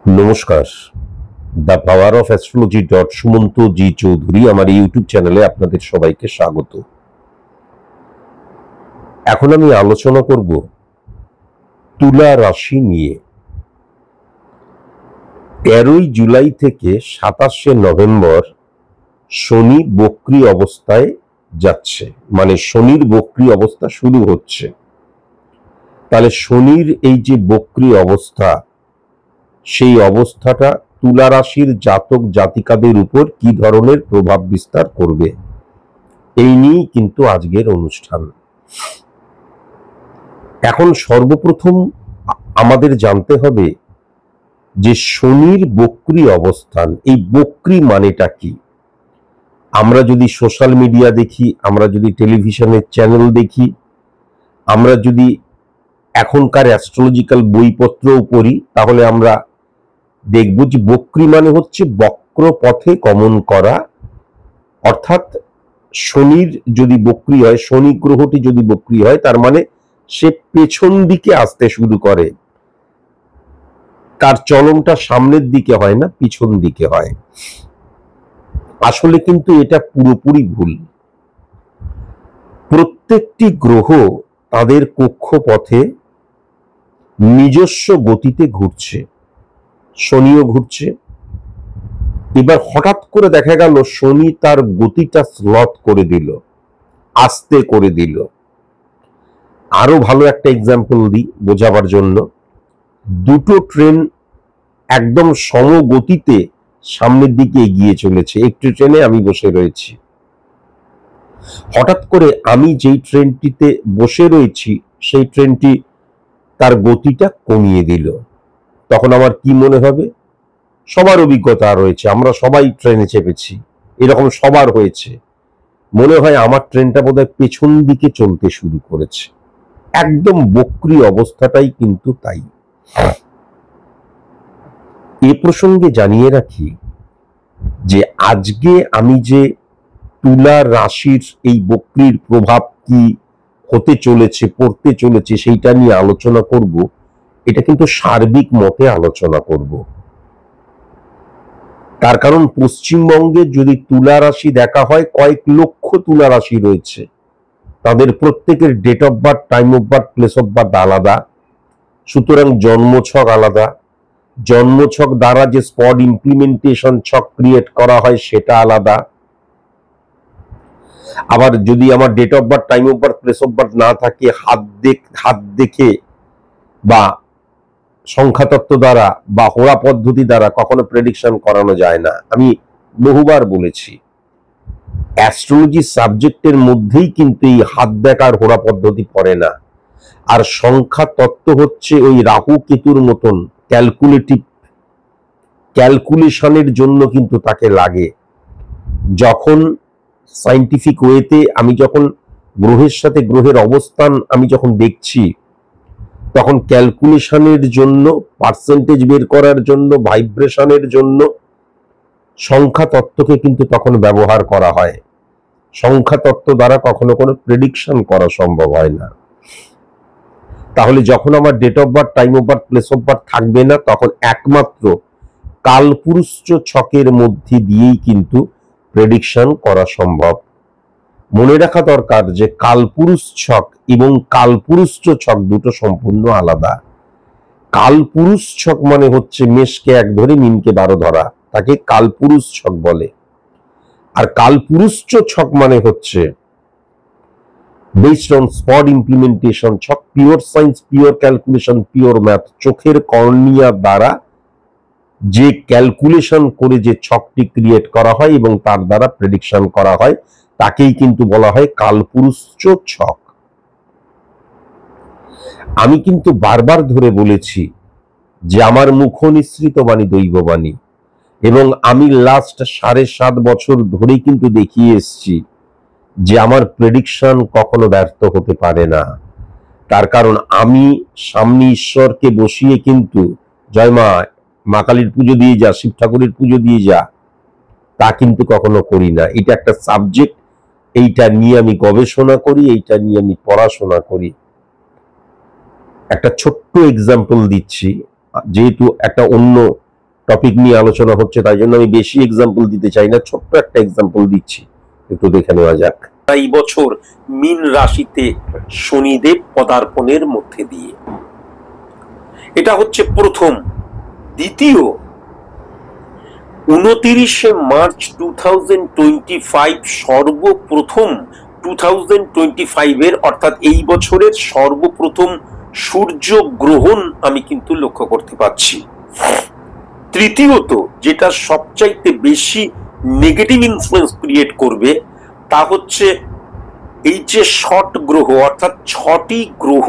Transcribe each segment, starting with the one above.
নমস্কার। The power of astrology Sumanta ji Chowdhury আমার YouTube চ্যানেলে আপনাদের সবাইকে স্বাগত। এখন আমি আলোচনা করব তুলা রাশি নিয়ে। 13ই জুলাই থেকে 27শে নভেম্বর শনি বক্রী অবস্থায় যাচ্ছে, মানে শনির বক্রী অবস্থা শুরু হচ্ছে। তাহলে শনির এই যে বক্রী অবস্থা, সেই অবস্থাটা তুলা রাশির জাতক জাতিকাদের উপর কি ধরনের প্রভাব বিস্তার করবে, এই নিয়েই কিন্তু আজকের অনুষ্ঠান। এখন সর্বপ্রথম আমাদের জানতে হবে যে শনির বক্রী অবস্থান, এই বক্রী মানেটা কি। আমরা যদি সোশ্যাল মিডিয়া দেখি, আমরা যদি টেলিভিশনের চ্যানেল দেখি, আমরা যদি এখনকার অ্যাস্ট্রোলজিক্যাল বইপত্রও পড়ি, তাহলে আমরা দেখব যে বক্রী মানে হচ্ছে বক্র পথে গমন করা। অর্থাৎ শনির যদি বক্রী হয়, শনি গ্রহটি যদি বক্রী হয়, তার মানে সে পেছন দিকে আসতে শুরু করে। তার চলনটা সামনের দিকে হয় না, পিছন দিকে হয়। আসলে কিন্তু এটা পুরোপুরি ভুল। প্রত্যেকটি গ্রহ তাদের কক্ষপথে নিজস্ব গতিতে ঘুরছে, শনিও ঘুরছে। এবার হঠাৎ করে দেখা গেল শনি তার গতিটা স্লথ করে দিল, আস্তে করে দিল। আরো ভালো একটা এক্সাম্পল দিই বোঝাবার জন্য। দুটো ট্রেন একদম সমগতিতে সামনের দিকে এগিয়ে চলেছে, একটি ট্রেনে আমি বসে রয়েছি। হঠাৎ করে আমি যেই ট্রেনটিতে বসে রয়েছি সেই ট্রেনটি তার গতিটা কমিয়ে দিল। তখন আমার কি মনে হবে? সবার অভিজ্ঞতা রয়েছে, আমরা সবাই ট্রেনে চেপেছি, এরকম সবার হয়েছে। মনে হয় আমার ট্রেনটা বোধহয় পেছন দিকে চলতে শুরু করেছে। একদম বক্রী অবস্থাটাই কিন্তু তাই। এ প্রসঙ্গে জানিয়ে রাখি যে আজকে আমি যে তুলা রাশির এই বক্রীর প্রভাব কি হতে চলেছে, পড়তে চলেছে, সেইটা নিয়ে আলোচনা করব। এটা কিন্তু সার্বিক মতে আলোচনা করব। তার কারণ পশ্চিমবঙ্গে যদি তুলা রাশি দেখা হয়, কয়েক লক্ষ তুলা রাশি রয়েছে। তাদের প্রত্যেকের date of birth, time of birth, place of birth আলাদা। সুতরাং জন্মছক আলাদা। জন্মছক দ্বারা যে স্পট ইমপ্লিমেন্টেশন ছক ক্রিয়েট করা হয় সেটা আলাদা। আবার যদি আমার date of birth, time of birth, place of birth না থাকে, হাত দেখে বা সংখ্যাতত্ত্ব দ্বারা বা হোরা পদ্ধতি দ্বারা কখনো প্রেডিকশন করানো যায় না। আমি বহুবার বলেছি, অ্যাস্ট্রোলজি সাবজেক্টের মধ্যেই কিন্তু এই হাত দেখার হোরা পদ্ধতি পড়ে না। আর সংখ্যা তত্ত্ব হচ্ছে ওই রাহু কেতুর মতন ক্যালকুলেশনের জন্য কিন্তু তাকে লাগে। যখন সায়েন্টিফিক ওয়েতে আমি যখন গ্রহের সাথে গ্রহের অবস্থান আমি যখন দেখছি, তখন ক্যালকুলেশনের জন্য, পার্সেন্টেজ বের করার জন্য, ভাইব্রেশনের জন্য সংখ্যা তত্ত্বকে কিন্তু তখন ব্যবহার করা হয়। সংখ্যা তত্ত্ব দ্বারা কখনো কোনো প্রেডিকশন করা সম্ভব হয় না। তাহলে যখন আমার date of birth, time of birth, place of birth থাকবে না, তখন একমাত্র কালপুরুষ ছকের মধ্যে দিয়েই কিন্তু প্রেডিকশন করা সম্ভব। মনে রাখা দরকার যে কালপুরুষ ছক এবং কালপুরুষ ছক দুটো সম্পূর্ণ আলাদা। কালপুরুষ ছক মানে হচ্ছে মেষকে 1 ধরে মিনকে 12 ধরা, তাকে কালপুরুষ ছক বলে। আর কালপুরুষ ছক মানে হচ্ছে বেসড অন স্পট ইমপ্লিমেন্টেশন ছক, pure science, pure calculation, pure math. চোখের কর্নিয়া দ্বারা যে ক্যালকুলেশন করে যে ছকটি ক্রিয়েট করা হয় এবং তার দ্বারা প্রেডিকশন করা হয়, তাকেই কিন্তু বলা হয় কালপুরুষ ছক। আমি কিন্তু বারবার ধরে বলেছি যে আমার মুখ নিঃসৃত বাণী দৈববাণী, এবং আমি লাস্ট 7.5 বছর ধরেই কিন্তু দেখিয়ে এসছি যে আমার প্রেডিকশন কখনো ব্যর্থ হতে পারে না। তার কারণ আমি সামনে ঈশ্বরকে বসিয়ে কিন্তু জয় মা কালীর পুজো দিয়ে যা, শিব ঠাকুরের পুজো দিয়ে যা, তা কিন্তু কখনো করি না। এটা একটা সাবজেক্ট, এইটা নিয়ে আমি গবেষণা করি, এইটা নিয়ে আমি পড়াশোনা করি। একটা ছোট্ট এক্সাম্পল দিচ্ছি, যেহেতু একটা অন্য টপিক নিয়ে আলোচনা হচ্ছে, তাই জন্য আমি বেশি এক্সাম্পল দিতে চাই না, ছোট্ট একটা এক্সাম্পল দিচ্ছি, একটু দেখে নেওয়া যাক। এই বছর মীন রাশিতে শনিদেব পদার্পণের মধ্যে দিয়ে, এটা হচ্ছে প্রথম। দ্বিতীয়, 29শে মার্চ 2025 সর্বপ্রথম 2025 অর্থাৎ এই বছরের সর্বপ্রথম সূর্য গ্রহণ আমি কিন্তু লক্ষ্য করতে পারছি। তৃতীয়ত, যেটা সবচাইতে বেশি নেগেটিভ ইনফ্লুয়েন্স ক্রিয়েট করবে তা হচ্ছে এই যে ষট গ্রহ অর্থাৎ 6টি গ্রহ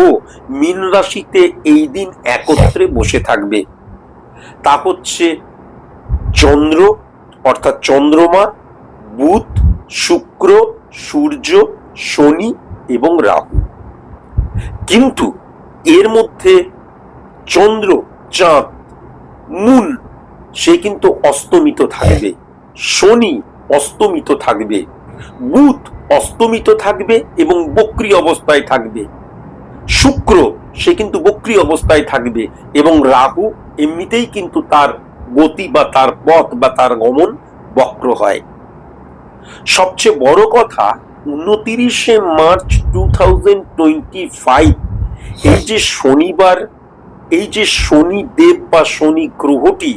মীন রাশিতে এই দিন একত্রে বসে থাকবে। তা হচ্ছে চন্দ্র অর্থাৎ চন্দ্রমা, বুধ, শুক্র, সূর্য, শনি এবং রাহু। কিন্তু এর মধ্যে চন্দ্র, চাঁদ, মূল সে কিন্তু অস্তমিত থাকবে, শনি অস্তমিত থাকবে, বুধ অস্তমিত থাকবে এবং বক্রী অবস্থায় থাকবে, শুক্র সে কিন্তু বক্রী অবস্থায় থাকবে এবং রাহু এমনিতেই কিন্তু তার গতি বা তার পথ বা তার গমন বক্র হয়। সবচেয়ে বড় কথা, 29শে মার্চ 2025 এই যে শনিবার, এই যে শনিদেব বা শনি গ্রহটি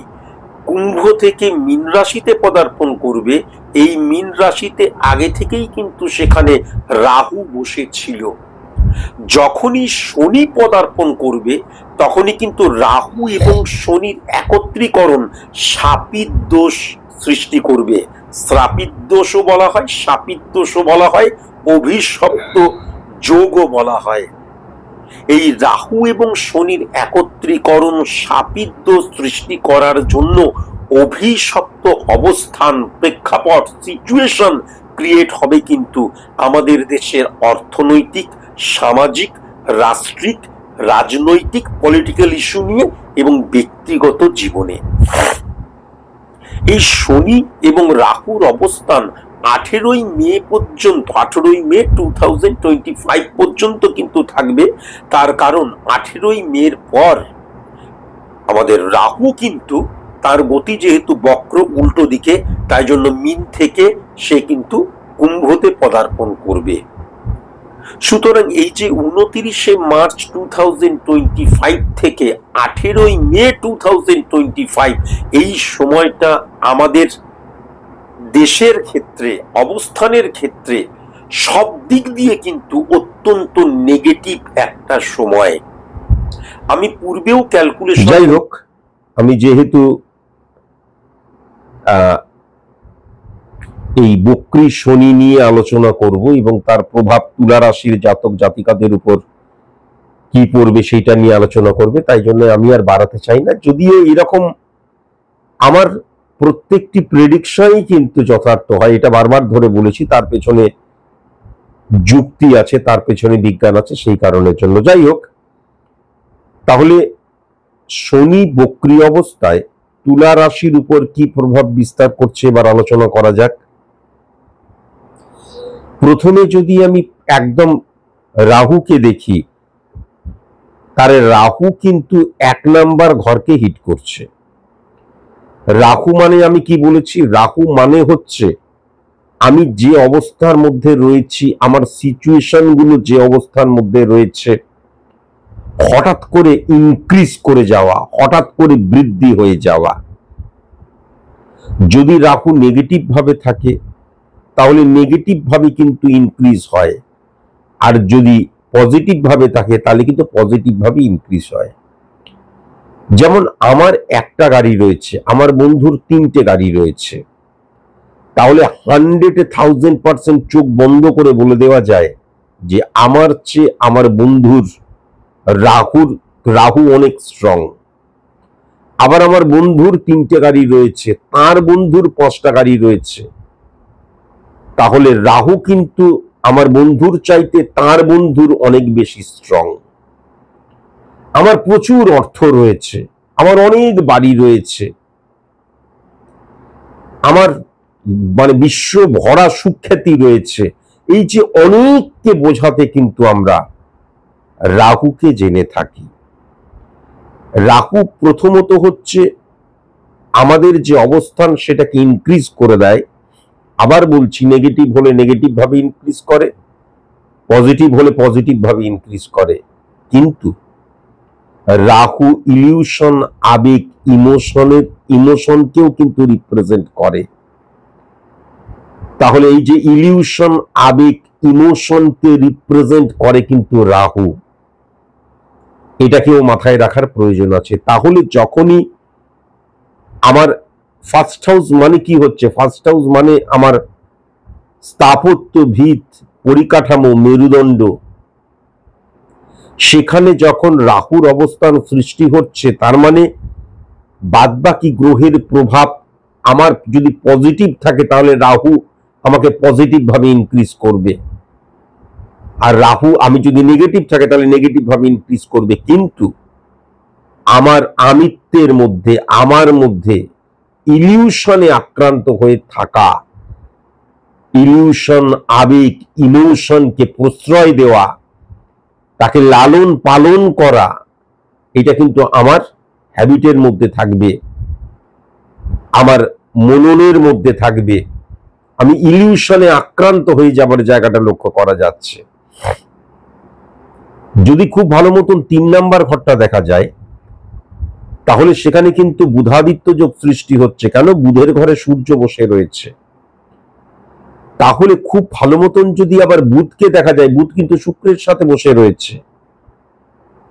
কুম্ভ থেকে মীন রাশিতে পদার্পণ করবে, এই মীন রাশিতে আগে থেকেই কিন্তু সেখানে রাহু বসেছিল। যখনই শনি পদার্পণ করবে তখনই কিন্তু রাহু এবং শনির একত্রীকরণ শাপিত দোষ সৃষ্টি করবে। শ্রাপিত দোষও বলা হয়, শাপিত দোষও বলা হয়, অভিশপ্ত যোগও বলা হয়। এই রাহু এবং শনির একত্রীকরণ শাপিত দোষ সৃষ্টি করার জন্য অভিশপ্ত অবস্থান, প্রেক্ষাপট, সিচুয়েশন ক্রিয়েট হবে কিন্তু আমাদের দেশের অর্থনৈতিক, সামাজিক, রাষ্ট্রিক, রাজনৈতিক, পলিটিক্যাল ইস্যু নিয়ে এবং ব্যক্তিগত জীবনে। এই শনি এবং রাহুর অবস্থান 18ই মে পর্যন্ত, 18ই মে 2025 পর্যন্ত কিন্তু থাকবে। তার কারণ 18ই মের পর আমাদের রাহু কিন্তু তার গতি যেহেতু বক্র উল্টো দিকে, তাই জন্য মীন থেকে সে কিন্তু কুম্ভতে পদার্পণ করবে। সুতরাং এই যে 29শে মার্চ 2025 থেকে 18ই মে 2025 এই সময়টা আমাদের দেশের ক্ষেত্রে, অবস্থানের ক্ষেত্রে সব দিক দিয়ে কিন্তু অত্যন্ত নেগেটিভ একটা সময়। আমি পূর্বেও ক্যালকুলেশন, যাই হোক, আমি যেহেতু এই বক্রী শনি নিয়ে আলোচনা করব এবং তার প্রভাব তুলা রাশির জাতক জাতিকাদের উপর কি পড়বে সেটা নিয়ে আলোচনা করবে, তাই জন্য আমি আর বাড়াতে চাই না। যদিও এরকম আমার প্রত্যেকটি প্রেডিকশনই কিন্তু যথার্থ হয়, এটা বারবার ধরে বলেছি, তার পেছনে যুক্তি আছে, তার পেছনে বিজ্ঞান আছে, সেই কারণের জন্য। যাই হোক, তাহলে শনি বক্রী অবস্থায় তুলা রাশির উপর কি প্রভাব বিস্তার করছে এবার আলোচনা করা যাক। প্রথমে যদি আমি একদম রাহুকে দেখি, তাহলে রাহু কিন্তু 1 নাম্বার ঘরকে হিট করছে। রাহু মানে আমি কি বলেছি? রাহু মানে হচ্ছে আমি যে অবস্থার মধ্যে রয়েছি, আমার সিচুয়েশন গুলো যে অবস্থার মধ্যে রয়েছে, হঠাৎ করে ইনক্রিজ করে যাওয়া, হঠাৎ করে বৃদ্ধি হয়ে যাওয়া। যদি রাহু নেগেটিভ ভাবে থাকে তাহলে নেগেটিভ ভাবে কিন্তু ইনক্রিজ হয়, আর যদি পজিটিভ ভাবে থাকে তাহলে কিন্তু পজিটিভ ভাবে ইনক্রিজ হয়। যেমন আমার একটা গাড়ি রয়েছে, আমার বন্ধুর 3টে গাড়ি রয়েছে, তাহলে 100,000% চোখ বন্ধ করে বলে দেওয়া যায় যে আমার চেয়ে আমার বন্ধুর রাহু অনেক স্ট্রং। আবার আমার বন্ধুর 3টে গাড়ি রয়েছে, তার বন্ধুর 5টা গাড়ি রয়েছে, তাহলে রাহু কিন্তু আমার বন্ধুর চাইতে তার বন্ধুর অনেক বেশি স্ট্রং। আমার প্রচুর অর্থ রয়েছে, আমার অনেক বাড়ি রয়েছে, আমার মানে বিশ্ব ভরা সুখ্যাতি রয়েছে, এই যে অনেককে বোঝাতে কিন্তু আমরা রাহুকে জেনে থাকি। রাহু প্রথমত হচ্ছে আমাদের যে অবস্থান সেটাকে ইনক্রিজ করে দেয়। আবার বলছি, নেগেটিভ হলে নেগেটিভ ভাবে ইনক্রিজ করে, পজিটিভ হলে পজিটিভ ভাবে ইনক্রিজ করে। কিন্তু রাহু ইলিউশন, আবেগ, ইমোশনকেও কিন্তু রিপ্রেজেন্ট করে। তাহলে এই যে ইলিউশন, আবেগ, ইমোশনকে রিপ্রেজেন্ট করে কিন্তু রাহু, এটাকেও মাথায় রাখার প্রয়োজন আছে। তাহলে যখনই আমার ফার্স্ট হাউস মানে কি হচ্ছে, ফার্স্ট হাউস মানে আমার স্থাপত্য, ভিত, পরিকাঠামো, মেরুদণ্ড, সেখানে যখন রাহুর অবস্থান সৃষ্টি হচ্ছে, তার মানে বাদবাকি গ্রহের প্রভাব আমার যদি পজিটিভ থাকে তাহলে রাহু আমাকে পজিটিভ ভাবে ইনক্রিজ করবে, আর রাহু আমি যদি নেগেটিভ থাকে তাহলে নেগেটিভ ভাবে ইনক্রিজ করবে। কিন্তু আমার আমিত্বের মধ্যে, আমার মধ্যে ইলিউশনে আক্রান্ত হয়ে থাকা, ইলিউশন, আবেগ, ইমোশনকে প্রশ্রয় দেওয়া, তাকে লালন পালন করা, এটা কিন্তু আমার হ্যাবিটের মধ্যে থাকবে, আমার মননের মধ্যে থাকবে। আমি ইলিউশনে আক্রান্ত হয়ে যাবার জায়গাটা লক্ষ্য করা যাচ্ছে। যদি খুব ভালো মতন 3 নাম্বার ঘরটা দেখা যায়, তাহলে সেখানে কিন্তু বুধাদিত্য যোগ সৃষ্টি হচ্ছে। কেন? বুধের ঘরে সূর্য বসে রয়েছে। তাহলে খুব ভালো মতন যদি আবার বুধকে দেখা যায়, বুধ কিন্তু শুক্রের সাথে বসে রয়েছে,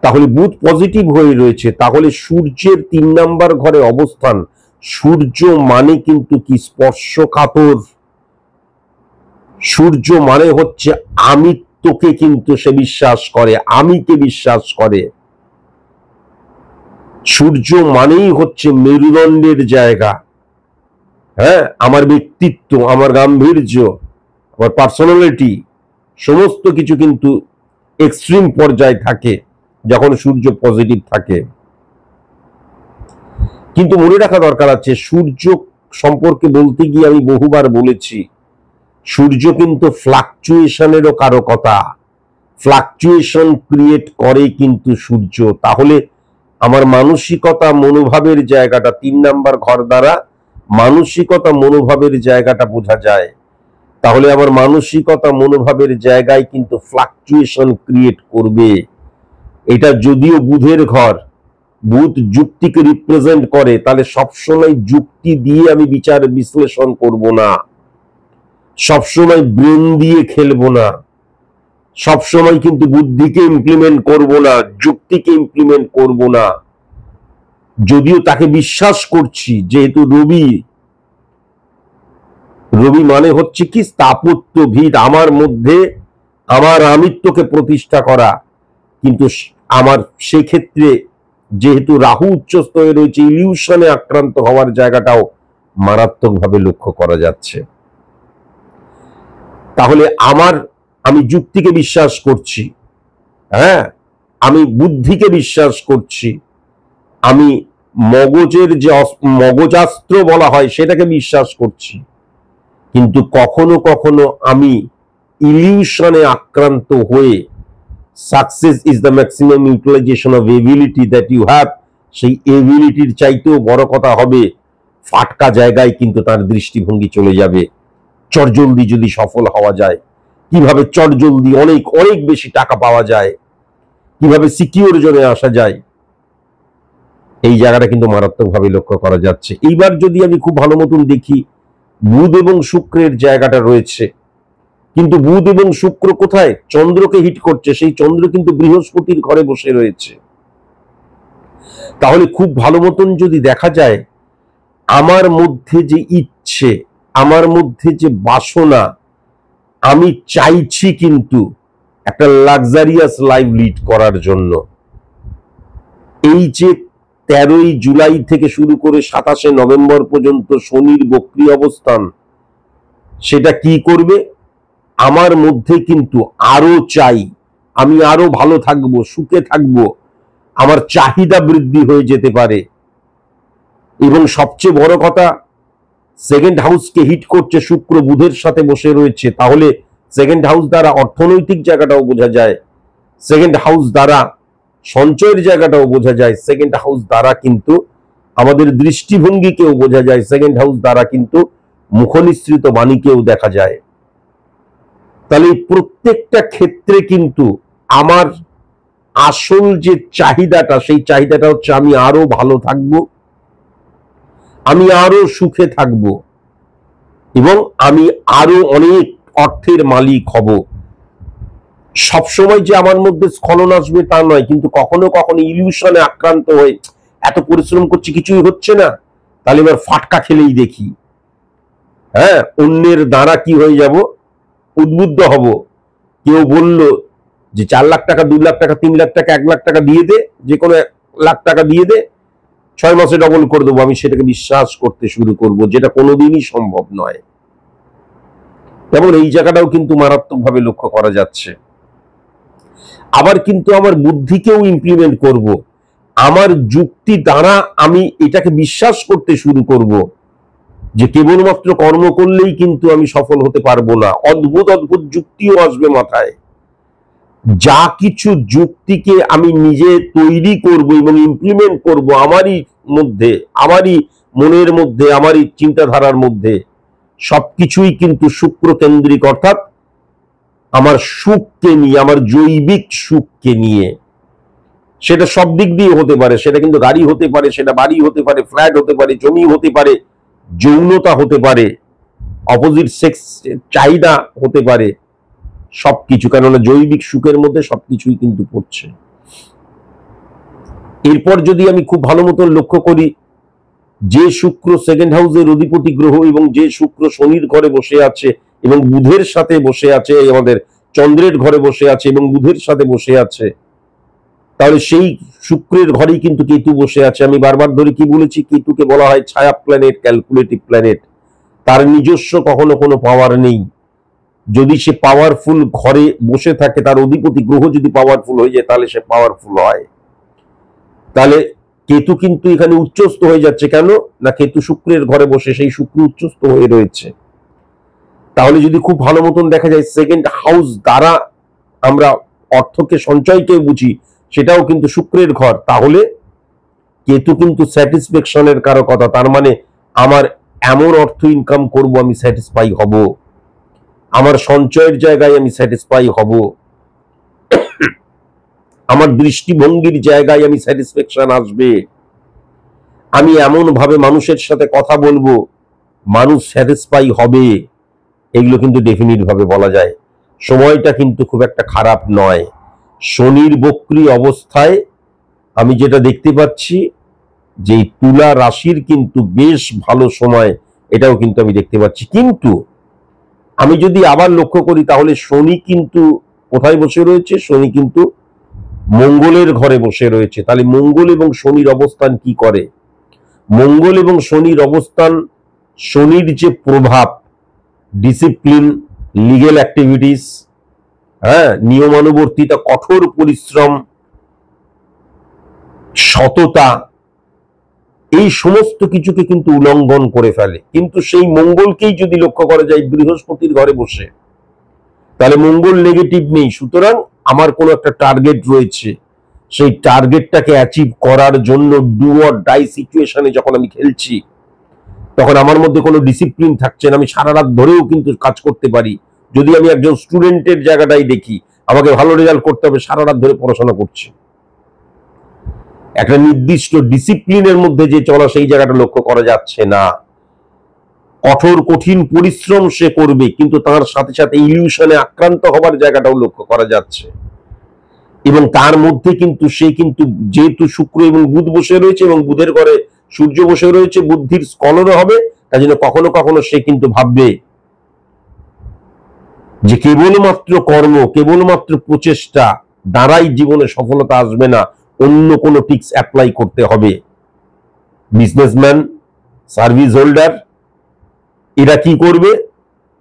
তাহলে বুধ পজিটিভ হয়ে রয়েছে। তাহলে সূর্যের 3 নাম্বার ঘরে অবস্থান, সূর্য মানে কিন্তু কি? স্পর্শকাতর। সূর্য মানে হচ্ছে আমিত্বকে কিন্তু সে বিশ্বাস করে, আমিকে বিশ্বাস করে। সূর্য মানেই হচ্ছে মেরুদণ্ডের জায়গা। হ্যাঁ, আমার ব্যক্তিত্ব, আমার গাম্ভীর্য, আমার পার্সোনালিটি, সমস্ত কিছু কিন্তু এক্সট্রিম পর্যায়ে থাকে যখন সূর্য পজিটিভ থাকে। কিন্তু মনে রাখা দরকার আছে, সূর্য সম্পর্কে বলতে গিয়ে আমি বহুবার বলেছি, সূর্য কিন্তু ফ্লাকচুয়েশনেরও কারকতা, ফ্লাকচুয়েশন ক্রিয়েট করে কিন্তু সূর্য। তাহলে আমার মানসিকতা, মনোভাবের জায়গাটা 3 নাম্বার ঘর দ্বারা মানসিকতা, মনোভাবের জায়গাটা বোঝা যায়। তাহলে আমার মানসিকতা, মনোভাবের জায়গায় কিন্তু ফ্লাকচুয়েশন ক্রিয়েট করবে। এটা যদিও বুধের ঘর, বুধ যুক্তিকে রিপ্রেজেন্ট করে, তাহলে সবসময় যুক্তি দিয়ে আমি বিচার বিশ্লেষণ করব না, সবসময় ব্রেন দিয়ে খেলবো না, সবসময় কিন্তু বুদ্ধিকে ইমপ্লিমেন্ট করব না, যুক্তিকে ইমপ্লিমেন্ট করব না। যদিও তাকে বিশ্বাস করছি, যেহেতু রবি মানে হচ্ছে কি? স্থাপত্য, ভিত, আমার মধ্যে আমার আমিত্বকে প্রতিষ্ঠা করা। কিন্তু আমার সেক্ষেত্রে যেহেতু রাহু উচ্চস্থ হয়ে রয়েছে, ইলিউশনে আক্রান্ত হওয়ার জায়গাটাও মারাত্মকভাবে লক্ষ্য করা যাচ্ছে। তাহলে আমি যুক্তিকে বিশ্বাস করছি, হ্যাঁ, আমি বুদ্ধিকে বিশ্বাস করছি, আমি মগজের যে মগজাস্ত্র বলা হয় সেটাকে বিশ্বাস করছি। কিন্তু কখনো কখনো আমি ইলিউশনে আক্রান্ত হয়ে, success is the maximum utilization of ability that you have, সেই এবিলিটির চাইতেও বড় কথা হবে ফাটকা জায়গায় কিন্তু তার দৃষ্টিভঙ্গি চলে যাবে। চটজলদি যদি সফল হওয়া যায়, কিভাবে চটজলদি অনেক অনেক বেশি টাকা পাওয়া যায়, কিভাবে সিকিউর জোনে আসা যায়, এই জায়গাটা কিন্তু মারাত্মকভাবে লক্ষ্য করা যাচ্ছে। এইবার যদি আমি খুব ভালো মতন দেখি, বুধ এবং শুক্রের জায়গাটা রয়েছে, কিন্তু বুধ এবং শুক্র কোথায়? চন্দ্রকে হিট করছে। সেই চন্দ্র কিন্তু বৃহস্পতির ঘরে বসে রয়েছে। তাহলে খুব ভালো মতন যদি দেখা যায়, আমার মধ্যে যে ইচ্ছে, আমার মধ্যে যে বাসনা, আমি চাইছি কিন্তু একটা লাক্সারিয়াস লাইফ লিড করার জন্য। এই যে 13ই জুলাই থেকে শুরু করে 27শে নভেম্বর পর্যন্ত শনির বক্রী অবস্থান, সেটা কি করবে? আমার মধ্যে কিন্তু আরো চাই, আমি আরো ভালো থাকবো, সুখে থাকবো, আমার চাহিদা বৃদ্ধি হয়ে যেতে পারে। এবং সবচেয়ে বড় কথা, সেকেন্ড হাউসকে হিট করছে শুক্র, বুধের সাথে বসে রয়েছে। তাহলে সেকেন্ড হাউস দ্বারা অর্থনৈতিক জায়গাটাও বোঝা যায়, সেকেন্ড হাউস দ্বারা সঞ্চয়ের জায়গাটাও বোঝা যায়, সেকেন্ড হাউস দ্বারা কিন্তু আমাদের দৃষ্টিভঙ্গিকেও বোঝা যায়, সেকেন্ড হাউস দ্বারা কিন্তু মুখনিসৃত বাণীকেও দেখা যায়। তাহলে প্রত্যেকটা ক্ষেত্রে কিন্তু আমার আসল যে চাহিদাটা, সেই চাহিদাটা হচ্ছে আমি আরো ভালো থাকব, আমি আরো সুখে থাকব, এবং আমি আরো অনেক অর্থের মালিক হব। সবসময় যে আমার মধ্যে স্খলন আসবে তা নয়, কিন্তু কখনো কখনো ইলিউশনে আক্রান্ত হয়ে এত পরিশ্রম করছি কিছুই হচ্ছে না, তাহলে এবার ফাটকা খেলেই দেখি, হ্যাঁ, অন্যের দ্বারা কি হয়ে যাব, উদ্বুদ্ধ হব। কেউ বলল যে 4 লাখ টাকা, 2 লাখ টাকা, 3 লাখ টাকা, 1 লাখ টাকা দিয়ে দে, যে কোনো 1 লাখ টাকা দিয়ে দে, 6 মাসে ডবল করে দেবো। আমি সেটাকে বিশ্বাস করতে শুরু করব, যেটা কোনোদিনই সম্ভব নয়। তেমন এই জায়গাটাও কিন্তু মারাত্মকভাবে লক্ষ্য করা যাচ্ছে। আবার কিন্তু আমার বুদ্ধিকেও ইমপ্লিমেন্ট করব, আমার যুক্তি দ্বারা আমি এটাকে বিশ্বাস করতে শুরু করব যে কেবলমাত্র কর্ম করলেই কিন্তু আমি সফল হতে পারবো না। অদ্ভুত অদ্ভুত যুক্তিও আসবে মাথায়। যা কিছু যুক্তিকে আমি নিজে তৈরি করব এবং ইমপ্লিমেন্ট করব আমারই মধ্যে, আমারই মনের মধ্যে, আমারই চিন্তাধারার মধ্যে, সবকিছুই কিন্তু শুক্র কেন্দ্রিক, অর্থাৎ আমার সুখকে নিয়ে, আমার জৈবিক সুখকে নিয়ে। সেটা সব দিক দিয়ে হতে পারে, সেটা কিন্তু গাড়ি হতে পারে, সেটা বাড়ি হতে পারে, ফ্ল্যাট হতে পারে, জমি হতে পারে, যৌনতা হতে পারে, অপোজিট সেক্স চাহিদা হতে পারে, সবকিছু, কেননা জৈবিক সুখের মধ্যে সবকিছুই কিন্তু পড়ছে। এরপর যদি আমি খুব ভালো মতন লক্ষ্য করি, যে শুক্র সেকেন্ড হাউসের অধিপতি গ্রহ এবং যে শুক্র শনির ঘরে বসে আছে এবং বুধের সাথে বসে আছে, আমাদের চন্দ্রের ঘরে বসে আছে এবং বুধের সাথে বসে আছে, তাহলে সেই শুক্রের ঘরেই কিন্তু কেতু বসে আছে। আমি বারবার ধরে কি বলেছি, কেতুকে বলা হয় ছায়া প্ল্যানেট, ক্যালকুলেটিভ প্ল্যানেট। তার নিজস্ব কখনো কোনো পাওয়ার নেই। যদি সে পাওয়ারফুল ঘরে বসে থাকে, তার অধিপতি গ্রহ যদি পাওয়ারফুল হয়ে যায়, তাহলে সে পাওয়ারফুল হয়। তাহলে কেতু কিন্তু এখানে উচ্চস্থ হয়ে যাচ্ছে। কেন না, কেতু শুক্রের ঘরে বসে, সেই শুক্র উচ্চস্থ হয়ে রয়েছে। তাহলে যদি খুব ভালো মতন দেখা যায়, সেকেন্ড হাউস দ্বারা আমরা অর্থকে, সঞ্চয়কে বুঝি, সেটাও কিন্তু শুক্রের ঘর। তাহলে কেতু কিন্তু স্যাটিসফ্যাকশনের কারকতা। তার মানে আমার এমন অর্থ ইনকাম করব, আমি স্যাটিসফাই হব, আমার সঞ্চয়ের জায়গায় আমি স্যাটিসফাই হব, আমার দৃষ্টিভঙ্গির জায়গায় আমি স্যাটিসফ্যাকশন আসবে, আমি এমন ভাবে মানুষের সাথে কথা বলবো, মানুষ স্যাটিসফাই হবে। এগুলো কিন্তু ডেফিনিট ভাবে বলা যায়। সময়টা কিন্তু খুব একটা খারাপ নয়। শনির বক্রী অবস্থায় আমি যেটা দেখতে পাচ্ছি, যে তুলা রাশির কিন্তু বেশ ভালো সময়, এটাও কিন্তু আমি দেখতে পাচ্ছি। কিন্তু আমি যদি আবার লক্ষ্য করি, তাহলে শনি কিন্তু কোথায় বসে রয়েছে? শনি কিন্তু মঙ্গলের ঘরে বসে রয়েছে। তাহলে মঙ্গল এবং শনির অবস্থান কি করে? মঙ্গল এবং শনির অবস্থান, শনির যে প্রভাব, ডিসিপ্লিন, লিগেল অ্যাক্টিভিটিস, হ্যাঁ, নিয়মানুবর্তিতা, কঠোর পরিশ্রম, সততা, এই সমস্ত কিছুকে কিন্তু উল্লঙ্ঘন করে ফেলে। কিন্তু সেই মঙ্গলকেই যদি লক্ষ্য করা যায় বৃহস্পতির ঘরে বসে, তাহলে মঙ্গল নেগেটিভ নেই। সুতরাং আমার কোনো একটা টার্গেট রয়েছে, সেই টার্গেটটাকে অ্যাচিভ করার জন্য ডু অর ডাই সিচুয়েশনে যখন আমি খেলছি, তখন আমার মধ্যে কোনো ডিসিপ্লিন থাকছে না। আমি সারা রাত ধরেও কিন্তু কাজ করতে পারি। যদি আমি একজন স্টুডেন্টের জায়গাটাই দেখি, আমাকে ভালো রেজাল্ট করতে হবে, সারা রাত ধরে পড়াশোনা করছি, একটা নির্দিষ্ট ডিসিপ্লিনের মধ্যে যে চলা, সেই জায়গাটা লক্ষ্য করা যাচ্ছে না। কঠোর কঠিন পরিশ্রম সে করবে, কিন্তু তার সাথে সাথে ইলিউশনে আক্রান্ত হবার জায়গাটাও লক্ষ্য করা যাচ্ছে। এবং তার মধ্যে কিন্তু সে কিন্তু, যেহেতু শুক্র এবং বুধ বসে রয়েছে এবং বুধের ঘরে সূর্য বসে রয়েছে, বুদ্ধির স্খলন হবে। তাই জন্য কখনো কখনো সে কিন্তু ভাববে যে কেবলমাত্র কর্ম, কেবলমাত্র প্রচেষ্টা দ্বারাই জীবনে সফলতা আসবে না, অন্য কোনো টিক্স অ্যাপ্লাই করতে হবে। বিজনেসম্যান, সার্ভিস হোল্ডার, এরা কি করবে?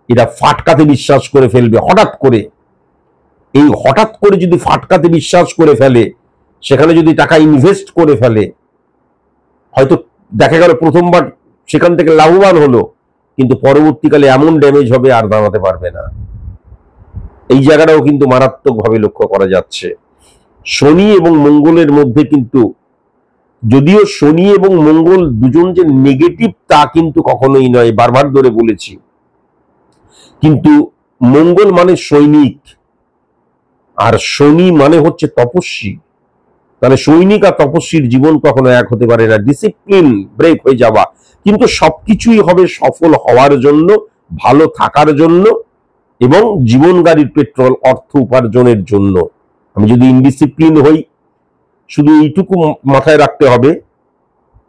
এরা ফাটকাতে বিশ্বাস করে ফেলবে হঠাৎ করে। এই হঠাৎ করে যদি ফাটকাতে বিশ্বাস করে ফেলে, সেখানে যদি টাকা ইনভেস্ট করে ফেলে, হয়তো দেখা গেল প্রথমবার সেখান থেকে লাভবান হলো, কিন্তু পরবর্তীকালে এমন ড্যামেজ হবে আর দাঁড়াতে পারবে না। এই জায়গাটাও কিন্তু মারাত্মকভাবে লক্ষ্য করা যাচ্ছে। শনি এবং মঙ্গলের মধ্যে কিন্তু যদিও শনি এবং মঙ্গল দুজন যে নেগেটিভ তা কিন্তু কখনোই নয়, বারবার ধরে বলেছি, কিন্তু মঙ্গল মানে সৈনিক আর শনি মানে হচ্ছে তপস্বী। তাহলে সৈনিক আর তপস্বীর জীবন কখনো এক হতে পারে না, ডিসিপ্লিন ব্রেক হয়ে যাওয়া। কিন্তু সবকিছুই হবে সফল হওয়ার জন্য, ভালো থাকার জন্য এবং জীবন গাড়ির পেট্রোল অর্থ উপার্জনের জন্য। আমি যদি ইনডিসিপ্লিন হই, শুধু এইটুকু মাথায় রাখতে হবে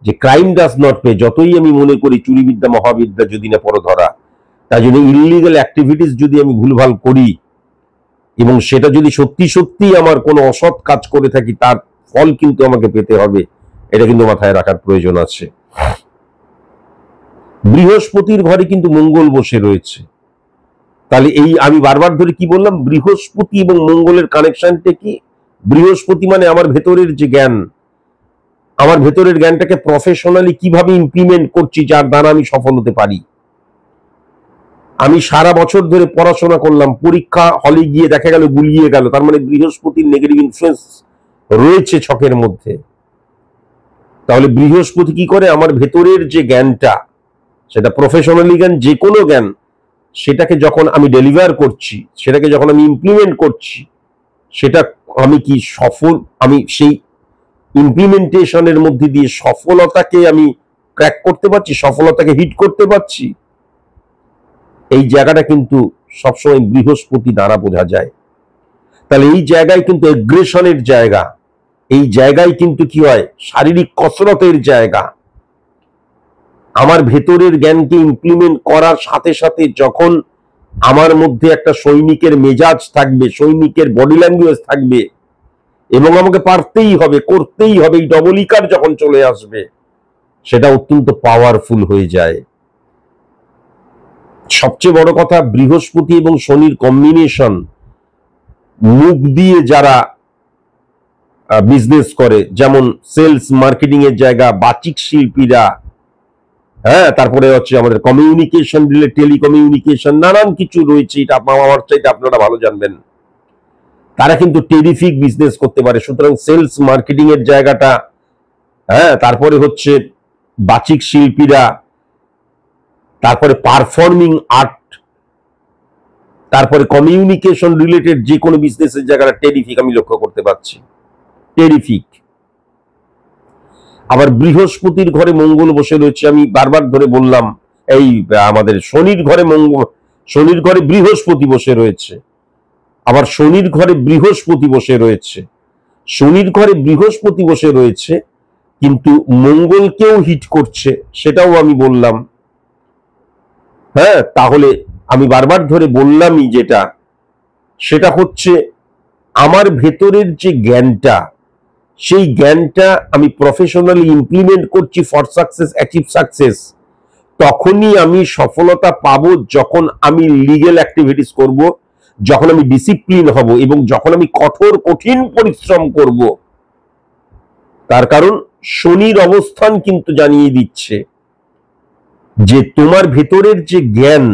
যে ক্রাইম ডাজ নট পে। যতই আমি মনে করি চুরিবিদ্যা মহাবিদ্যা যদি না পড়ে ধরা, তাই জন্য ইললিগাল অ্যাক্টিভিটিস যদি আমি ভুলভাল করি এবং সেটা যদি সত্যি সত্যি আমার কোনো অসৎ কাজ করে থাকি, তার ফল কিন্তু আমাকে পেতে হবে, এটা কিন্তু মাথায় রাখার প্রয়োজন আছে। বৃহস্পতির ঘরে কিন্তু মঙ্গল বসে রয়েছে। তাহলে এই আমি বারবার ধরে কি বললাম, বৃহস্পতি এবং মঙ্গলের কানেকশনটা কি? বৃহস্পতি মানে আমার ভেতরের যে জ্ঞান, আমার ভেতরের জ্ঞানটাকে প্রফেশনালি কিভাবে ইমপ্লিমেন্ট করছি যার দ্বারা আমি সফল হতে পারি। আমি সারা বছর ধরে পড়াশোনা করলাম, পরীক্ষা হলে গিয়ে দেখা গেল গুলিয়ে গেল, তার মানে বৃহস্পতির নেগেটিভ ইনফ্লুয়েন্স রয়েছে ছকের মধ্যে। তাহলে বৃহস্পতি কি করে? আমার ভেতরের যে জ্ঞানটা, সেটা প্রফেশনালি জ্ঞান, যে কোনো জ্ঞান, সেটাকে যখন আমি ডেলিভার করছি, সেটাকে যখন আমি ইমপ্লিমেন্ট করছি, সেটা আমি কি সফল, আমি সেই ইমপ্লিমেন্টেশনের মধ্যে দিয়ে সফলতাকে আমি ক্র্যাক করতে পারছি, সফলতাকে হিট করতে পারছি, এই জায়গাটা কিন্তু সবসময় বৃহস্পতি দ্বারা বোঝা যায়। তাহলে এই জায়গায় কিন্তু এগ্রেশনের জায়গা, এই জায়গায় কিন্তু কি হয়, শারীরিক কসরতের জায়গা। আমার ভেতরের জ্ঞানকে ইমপ্লিমেন্ট করার সাথে সাথে যখন আমার মধ্যে একটা সৈনিকের মেজাজ থাকবে, সৈনিকের বডি ল্যাঙ্গুয়েজ থাকবে এবং আমাকে পারতেই হবে, করতেই হবে, এই ডবলিকার যখন চলে আসবে, সেটা অত্যন্ত পাওয়ারফুল হয়ে যায়। সবচেয়ে বড় কথা, বৃহস্পতি এবং শনির কম্বিনেশন, মুখ দিয়ে যারা বিজনেস করে, যেমন সেলস মার্কেটিং এর জায়গা, বাচিক শিল্পীরা, হ্যাঁ, তারপরে হচ্ছে আমাদের কমিউনিকেশন রিলেটেড, টেলিকমিউনিকেশন, নানান কিছু রয়েছে, এটা আমার চাইতে আপনারা ভালো জানবেন, তারা কিন্তু টেরিফিক বিজনেস করতে পারে। সুতরাং সেলস মার্কেটিং এর জায়গাটা, হ্যাঁ, তারপরে হচ্ছে বাচিক শিল্পীরা, তারপরে পারফর্মিং আর্ট, তারপরে কমিউনিকেশন রিলেটেড যে কোনো বিজনেসের জায়গাটা টেরিফিক আমি লক্ষ্য করতে পারছি, টেরিফিক। আবার বৃহস্পতির ঘরে মঙ্গল বসে রয়েছে, আমি বারবার ধরে বললাম, এই আমাদের শনির ঘরে শনির ঘরে বৃহস্পতি বসে রয়েছে, আবার শনির ঘরে বৃহস্পতি বসে রয়েছে, শনির ঘরে বৃহস্পতি বসে রয়েছে, কিন্তু মঙ্গলকেও হিট করছে, সেটাও আমি বললাম। হ্যাঁ, তাহলে আমি বারবার ধরে বললামই যেটা, সেটা হচ্ছে আমার ভেতরের যে জ্ঞানটা, সেই জ্ঞানটা আমি প্রফেশনালি ইমপ্লিমেন্ট করছি ফর সাকসেস, অ্যাচিভ সাকসেস। তখনই আমি সফলতা পাবো যখন আমি লিগ্যাল অ্যাক্টিভিটিস করব, যখন আমি ডিসিপ্লিন হব এবং যখন আমি কঠিন পরিশ্রম করব। তার কারণ শনির অবস্থান কিন্তু জানিয়ে দিচ্ছে যে তোমার ভেতরের যে জ্ঞান,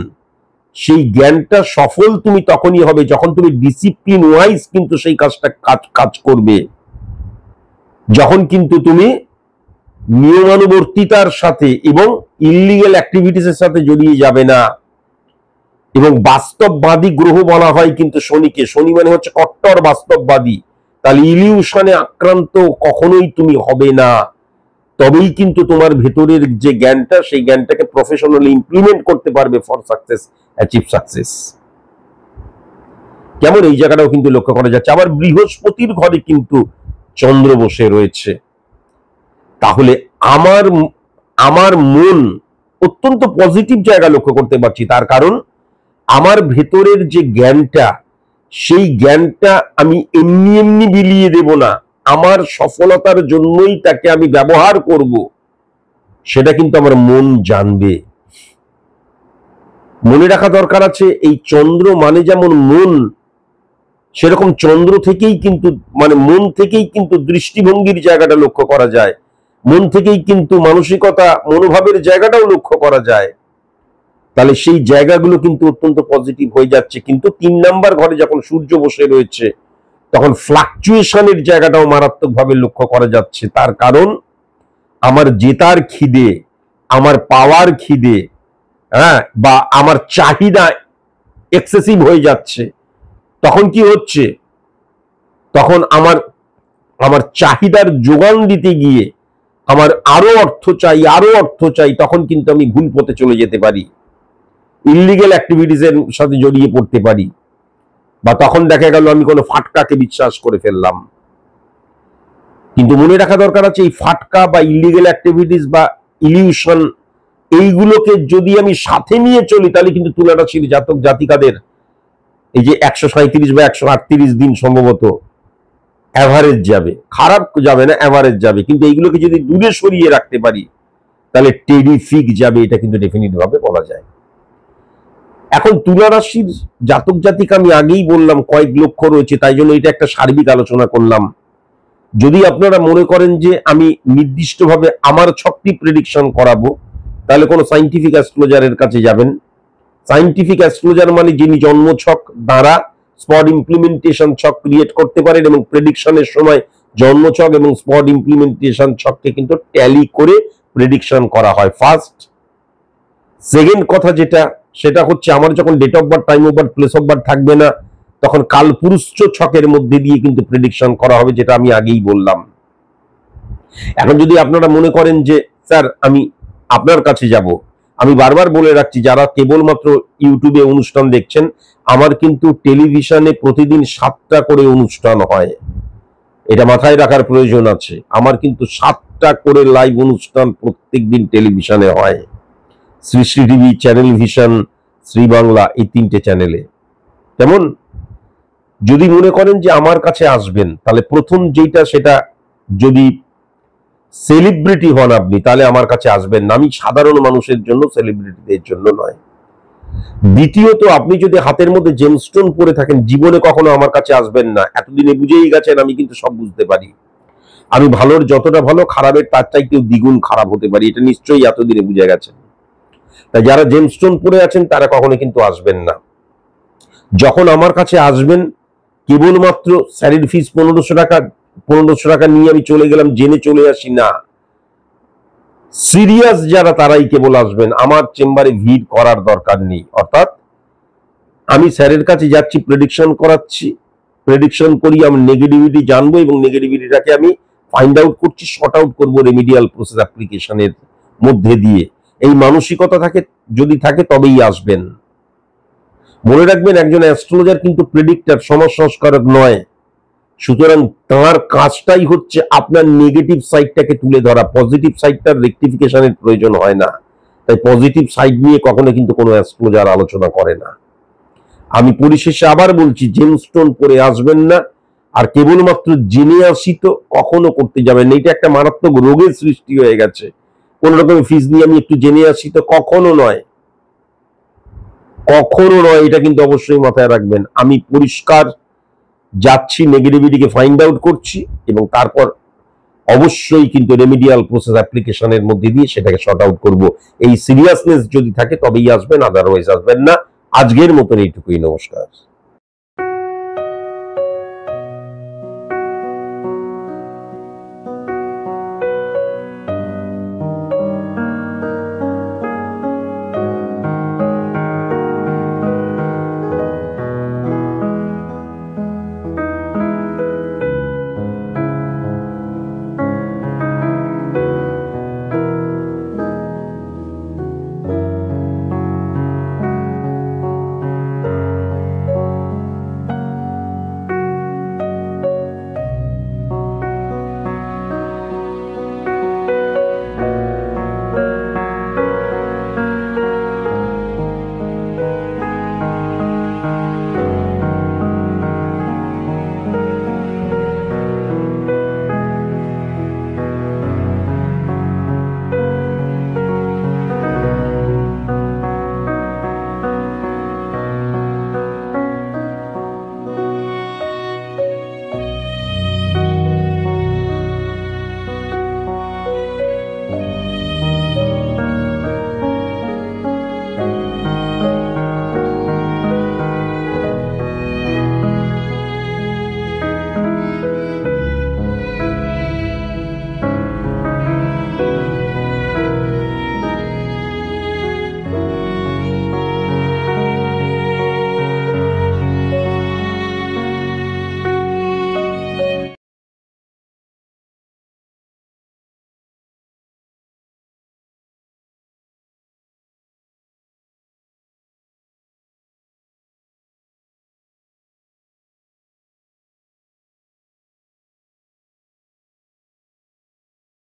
সেই জ্ঞানটা সফল তুমি তখনই হবে যখন তুমি ডিসিপ্লিন ওয়াইজ কিন্তু সেই কাজ করবে, যখন কিন্তু তুমি নিয়মানুবর্তিতার সাথে এবং ইললিগ্যাল অ্যাক্টিভিটিসের সাথে জড়িয়ে যাবে না। এবং বাস্তববাদী গ্রহ বলা হয় কিন্তু শনিকে, শনি মানে হচ্ছে কট্টর বাস্তববাদী। তাহলে ইলিউশনে আক্রান্ত কখনোই তুমি হবে না, তবেই কিন্তু তোমার ভেতরের যে জ্ঞানটা, সেই জ্ঞানটাকে প্রফেশনালি ইমপ্লিমেন্ট করতে পারবে ফর সাকসেস, অ্যাচিভ সাকসেস। কেমন এই জায়গাটাও কিন্তু লক্ষ্য করা যাচ্ছে। আবার বৃহস্পতির ঘরে কিন্তু চন্দ্র বসে রয়েছে। তাহলে আমার মন অত্যন্ত পজিটিভ জায়গা লক্ষ্য করতে পারছি, তার কারণ আমার ভেতরের যে জ্ঞানটা, সেই জ্ঞানটা আমি এমনি এমনি বিলিয়ে দেব না, আমার সফলতার জন্যই তাকে আমি ব্যবহার করব, সেটা কিন্তু আমার মন জানবে। মনে রাখা দরকার আছে, এই চন্দ্র মানে যেমন মন, সেরকম চন্দ্র থেকেই কিন্তু মানে মন থেকেই কিন্তু দৃষ্টিভঙ্গির জায়গাটা লক্ষ্য করা যায়, মন থেকেই কিন্তু মানসিকতা, মনোভাবের জায়গাটাও লক্ষ্য করা যায়। তাহলে সেই জায়গাগুলো কিন্তু অত্যন্ত পজিটিভ হয়ে যাচ্ছে। কিন্তু 3 নাম্বার ঘরে যখন সূর্য বসে রয়েছে, তখন ফ্লাকচুয়েশনের জায়গাটাও মারাত্মকভাবে লক্ষ্য করা যাচ্ছে। তার কারণ আমার জেতার খিদে, আমার পাওয়ার খিদে, হ্যাঁ, বা আমার চাহিদা এক্সেসিভ হয়ে যাচ্ছে, তখন কি হচ্ছে, তখন আমার আমার চাহিদার যোগান দিতে গিয়ে আমার আরো অর্থ চাই, আরো অর্থ চাই, তখন কিন্তু আমি ভুল পথে চলে যেতে পারি, ইল্লিগেল অ্যাক্টিভিটিস এর সাথে জড়িয়ে পড়তে পারি, বা তখন দেখা গেল আমি কোনো ফাটকাকে বিশ্বাস করে ফেললাম। কিন্তু মনে রাখা দরকার আছে, এই ফাটকা বা ইল্লিগেল অ্যাক্টিভিটিস বা ইলিউশন, এইগুলোকে যদি আমি সাথে নিয়ে চলি, তাহলে কিন্তু তুলা রাশির জাতক জাতিকাদের এই যে 137 বা 138 দিন সম্ভবত অ্যাভারেজ যাবে, খারাপ যাবে না, অ্যাভারেজ যাবে। কিন্তু এইগুলোকে যদি দূরে সরিয়ে রাখতে পারি, তাহলে টেরিফিক যাবে, এটা কিন্তু ডেফিনিট ভাবে বলা যায়। এখন তুলা রাশির জাতক জাতিকা আমি আগেই বললাম কয়েক লক্ষ রয়েছে, তাই জন্য এটা একটা সার্বিক আলোচনা করলাম। যদি আপনারা মনে করেন যে আমি নির্দিষ্টভাবে আমার ছকটি প্রেডিকশন করাবো, তাহলে কোনো সাইন্টিফিক অ্যাস্ট্রোলজারের কাছে যাবেন। সাইন্টিফিক অ্যাস্ট্রোলজার মানে যিনি জন্মছক দ্বারা স্পট ইমপ্লিমেন্টেশন ছক ক্রিয়েট করতে পারেন, এবং প্রেডিকশনের সময় জন্মছক এবং স্পট ইমপ্লিমেন্টেশন ছককে কিন্তু ট্যালি করে প্রেডিকশন করা হয়। ফার্স্ট। সেকেন্ড কথা যেটা, সেটা হচ্ছে আমার যখন date of birth, time of birth, place of birth থাকবে না, তখন কালপুরুষ ছকের মধ্যে দিয়ে কিন্তু প্রেডিকশন করা হবে, যেটা আমি আগেই বললাম। এখন যদি আপনারা মনে করেন যে স্যার আমি আপনার কাছে যাব, আমি বারবার বলে রাখছি, যারা কেবলমাত্র ইউটিউবে অনুষ্ঠান দেখছেন, আমার কিন্তু টেলিভিশনে প্রতিদিন 7টা করে অনুষ্ঠান হয়, এটা মাথায় রাখার প্রয়োজন আছে। আমার কিন্তু 7টা করে লাইভ অনুষ্ঠান প্রত্যেকদিন টেলিভিশনে হয়, Shri Shri TV, channel vision, Shri Bangla, এই 3টে চ্যানেলে। তেমন যদি মনে করেন যে আমার কাছে আসবেন, তাহলে প্রথম যেটা, সেটা যদি সেলিব্রিটি হন আপনি, তাহলে আমার কাছে আসবেন না, আমি সাধারণ মানুষের জন্য, সেলিব্রিটিদের জন্য নয়। দ্বিতীয়ত, আপনি যদি হাতের মধ্যে জেমস্টোন পরে থাকেন, জীবনে কখনো আমার কাছে আসবেন না। এতদিনে বুঝেই গেছেন আমি কিন্তু সব বুঝতে পারি, আমি ভালোর যতটা ভালো, খারাপের তার চাইতেও দ্বিগুণ খারাপ হতে পারি, এটা নিশ্চয়ই এতদিনে বুঝে গেছেন। তাই যারা জেমস্টোন পরে আছেন তারা কখনো কিন্তু আসবেন না। যখন আমার কাছে আসবেন, কেবলমাত্র স্যারের ফিস 1500 টাকা নিয়ে আমি চলে গেলাম, জেনে চলে আসি না। সিরিয়াস যারা, তারাই কেবল আসবেন, আমার চেম্বারে ভিড় করার দরকার নেই। অর্থাৎ আমি স্যারের কাছে যাচ্ছি, প্রেডিকশন করাচ্ছি, প্রেডিকশন করি, আমি নেগেটিভিটি জানবো এবং নেগেটিভিটিটাকে আমি ফাইন্ড আউট করছি, শর্ট আউট করবো রেমিডিয়াল প্রসেস অ্যাপ্লিকেশনের মধ্যে দিয়ে। এই মানসিকতা যদি থাকে তবেই আসবেন। মনে রাখবেন, একজন অ্যাস্ট্রোলজার কিন্তু প্রেডিক্টর, সমাজ সংস্কারক নয়। সুতরাং তার কাজটাই হচ্ছে আপনার নেগেটিভ সাইডটাকে তুলে ধরা, পজিটিভ সাইডটার রেকটিফিকেশনের প্রয়োজন হয় না। তাই পজিটিভ সাইড নিয়ে কখনো কিন্তু কোনো অ্যাস্ট্রোলজার আলোচনা করে না। আমি পরিশেষে আবার বলছি, জেমস্টোন পরে আসবেন না, আর কেবলমাত্র জেনে আসি তো কখনো করতে যাবেন না। এটা একটা মারাত্মক রোগের সৃষ্টি হয়ে গেছে, কোন রকমের ফিস নিয়ে আমি একটু জেনে আসি তো, কখনো নয়, কখনো নয়। এটা কিন্তু অবশ্যই মাথায় রাখবেন। আমি পরিষ্কার যাচ্ছি, নেগেটিভিটিকে ফাইন্ড আউট করছি, এবং তারপর অবশ্যই কিন্তু রেমিডিয়াল প্রসেস অ্যাপ্লিকেশনের মধ্যে দিয়ে সেটাকে শর্ট আউট করব। এই সিরিয়াসনেস যদি থাকে তবেই আসবেন, আদারওয়াইজ আসবেন না। আজকের মতন এইটুকুই, নমস্কার।